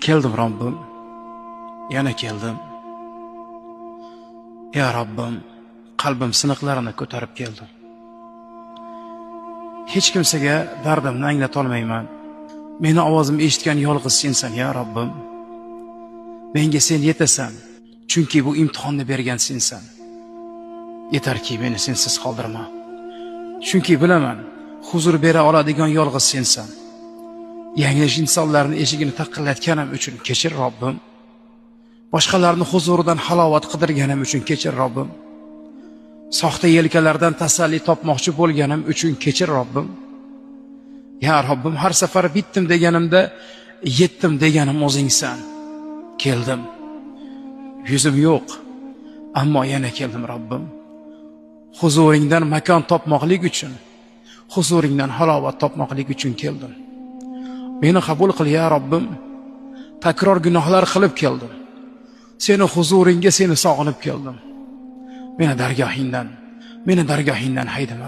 Keldim Robbim, yana keldim. Ya Robbim, qalbim siniqlarini ko'tarib keldim. Hech kimsaga dardimni anglata olmayman. Meni ovozimni eshitgan yolg'iz sensan, ya Robbim. Menga sen yetasan, chunki bu imtihonni bergan sensan. Yetarki meni sensiz qoldirma. Chunki bilaman, huzur bera oladigan yolg'iz sensan. Yanglish insonlarning eshigini taqillatganim uchun kechir Robbim. Boshqalarning huzuridan halovat qidirganim uchun kechir Robbim. Soxta yelkalardan tasalli topmoqchi bo'lganim uchun kechir Robbim. Ya Robbim, har safar bitdim deganimda yetdim deganim o'zingsan. Keldim. Yuzim yo'q, ammo yana keldim Robbim. Huzuringdan makon topmoqlik uchun, huzuringdan halovat topmoqlik uchun keldim. Meni qabul qil ya Robbim. Takror gunohlar qilib keldim. Seni huzuringga seni sog'inib keldim. Meni dargohingdan haydama.